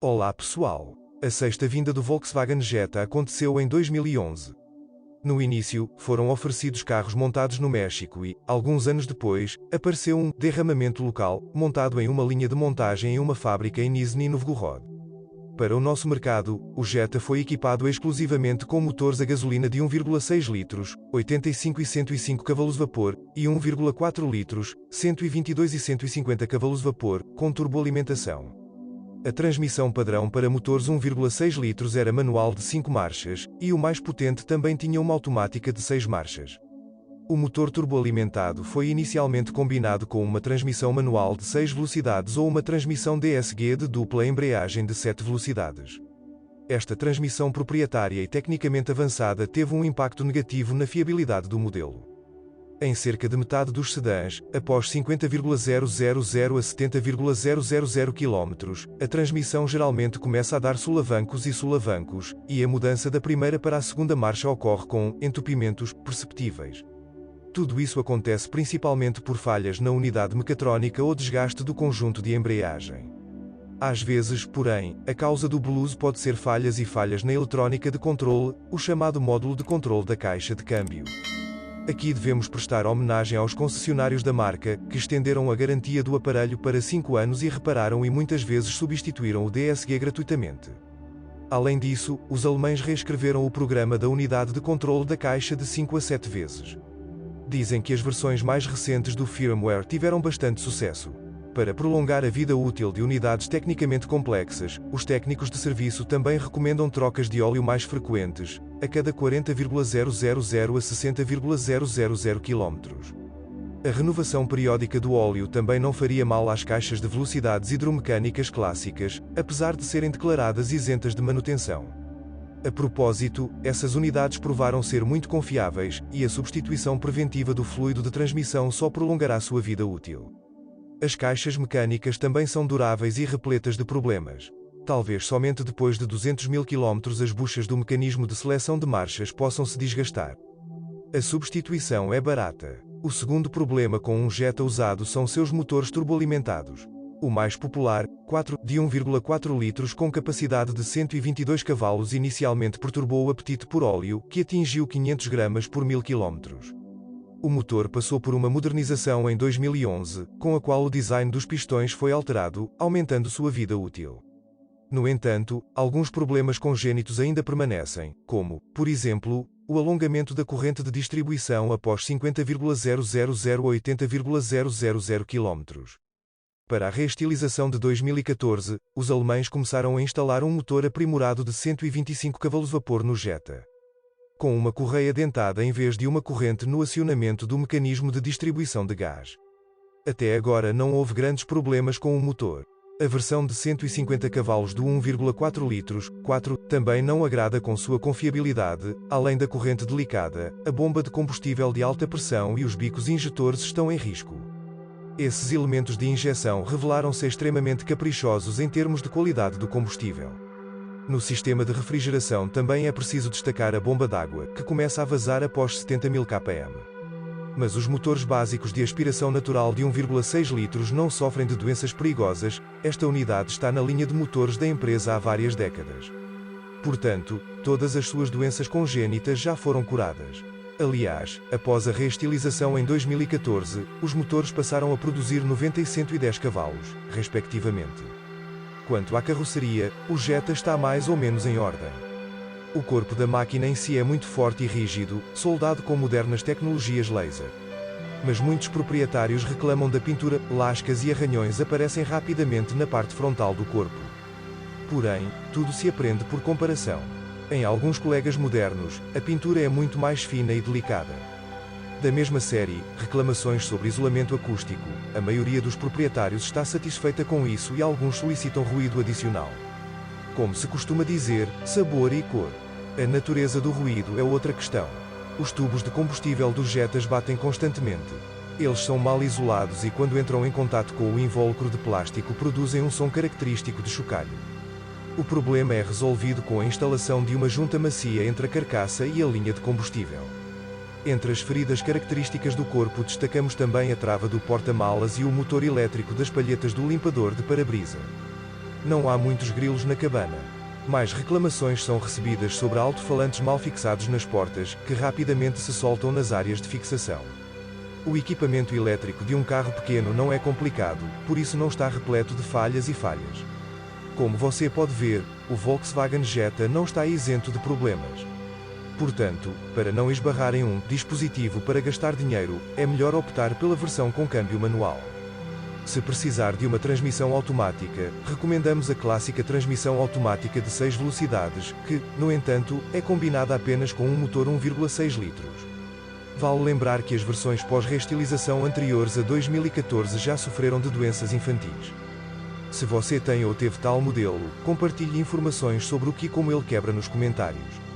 Olá pessoal! A sexta vinda do Volkswagen Jetta aconteceu em 2011. No início, foram oferecidos carros montados no México e, alguns anos depois, apareceu um derramamento local, montado em uma linha de montagem em uma fábrica em Nizhny Novgorod. Para o nosso mercado, o Jetta foi equipado exclusivamente com motores a gasolina de 1,6 litros, 85 e 105 cavalos-vapor, e 1,4 litros, 122 e 150 cavalos-vapor, com turboalimentação. A transmissão padrão para motores 1,6 litros era manual de 5 marchas, e o mais potente também tinha uma automática de 6 marchas. O motor turboalimentado foi inicialmente combinado com uma transmissão manual de 6 velocidades ou uma transmissão DSG de dupla embreagem de 7 velocidades. Esta transmissão proprietária e tecnicamente avançada teve um impacto negativo na fiabilidade do modelo. Em cerca de metade dos sedãs, após 50,000 a 70,000 km, a transmissão geralmente começa a dar solavancos, e a mudança da primeira para a segunda marcha ocorre com entupimentos perceptíveis. Tudo isso acontece principalmente por falhas na unidade mecatrónica ou desgaste do conjunto de embreagem. Às vezes, porém, a causa do blues pode ser falhas na eletrónica de controle, o chamado módulo de controle da caixa de câmbio. Aqui devemos prestar homenagem aos concessionários da marca, que estenderam a garantia do aparelho para 5 anos e repararam e muitas vezes substituíram o DSG gratuitamente. Além disso, os alemães reescreveram o programa da unidade de controle da caixa de 5 a 7 vezes. Dizem que as versões mais recentes do firmware tiveram bastante sucesso. Para prolongar a vida útil de unidades tecnicamente complexas, os técnicos de serviço também recomendam trocas de óleo mais frequentes, a cada 40,000 a 60,000 km. A renovação periódica do óleo também não faria mal às caixas de velocidades hidromecânicas clássicas, apesar de serem declaradas isentas de manutenção. A propósito, essas unidades provaram ser muito confiáveis, e a substituição preventiva do fluido de transmissão só prolongará sua vida útil. As caixas mecânicas também são duráveis e repletas de problemas. Talvez somente depois de 200.000 km as buchas do mecanismo de seleção de marchas possam se desgastar. A substituição é barata. O segundo problema com um Jetta usado são seus motores turboalimentados. O mais popular, 4, de 1,4 litros com capacidade de 122 cavalos inicialmente perturbou o apetite por óleo, que atingiu 500 gramas por 1000 km. O motor passou por uma modernização em 2011, com a qual o design dos pistões foi alterado, aumentando sua vida útil. No entanto, alguns problemas congênitos ainda permanecem, como, por exemplo, o alongamento da corrente de distribuição após 50,000 a 80,000 km. Para a reestilização de 2014, os alemães começaram a instalar um motor aprimorado de 125 cavalos-vapor no Jetta, com uma correia dentada em vez de uma corrente no acionamento do mecanismo de distribuição de gás. Até agora não houve grandes problemas com o motor. A versão de 150 cavalos do 1,4 litros, 4, também não agrada com sua confiabilidade, além da corrente delicada, a bomba de combustível de alta pressão e os bicos injetores estão em risco. Esses elementos de injeção revelaram-se extremamente caprichosos em termos de qualidade do combustível. No sistema de refrigeração também é preciso destacar a bomba d'água, que começa a vazar após 70.000 km. Mas os motores básicos de aspiração natural de 1,6 litros não sofrem de doenças perigosas. Esta unidade está na linha de motores da empresa há várias décadas. Portanto, todas as suas doenças congênitas já foram curadas. Aliás, após a reestilização em 2014, os motores passaram a produzir 90 e 110 cavalos, respectivamente. Quanto à carroceria, o Jetta está mais ou menos em ordem. O corpo da máquina em si é muito forte e rígido, soldado com modernas tecnologias laser. Mas muitos proprietários reclamam da pintura, lascas e arranhões aparecem rapidamente na parte frontal do corpo. Porém, tudo se aprende por comparação. Em alguns colegas modernos, a pintura é muito mais fina e delicada. Da mesma série, reclamações sobre isolamento acústico, a maioria dos proprietários está satisfeita com isso e alguns solicitam ruído adicional. Como se costuma dizer, sabor e cor. A natureza do ruído é outra questão. Os tubos de combustível dos Jettas batem constantemente. Eles são mal isolados e quando entram em contato com o invólucro de plástico produzem um som característico de chocalho. O problema é resolvido com a instalação de uma junta macia entre a carcaça e a linha de combustível. Entre as feridas características do corpo destacamos também a trava do porta-malas e o motor elétrico das palhetas do limpador de para-brisa. Não há muitos grilos na cabana. Mais reclamações são recebidas sobre alto-falantes mal fixados nas portas, que rapidamente se soltam nas áreas de fixação. O equipamento elétrico de um carro pequeno não é complicado, por isso não está repleto de falhas e falhas. Como você pode ver, o Volkswagen Jetta não está isento de problemas. Portanto, para não esbarrar em um dispositivo para gastar dinheiro, é melhor optar pela versão com câmbio manual. Se precisar de uma transmissão automática, recomendamos a clássica transmissão automática de 6 velocidades, que, no entanto, é combinada apenas com um motor 1,6 litros. Vale lembrar que as versões pós-reestilização anteriores a 2014 já sofreram de doenças infantis. Se você tem ou teve tal modelo, compartilhe informações sobre o que e como ele quebra nos comentários.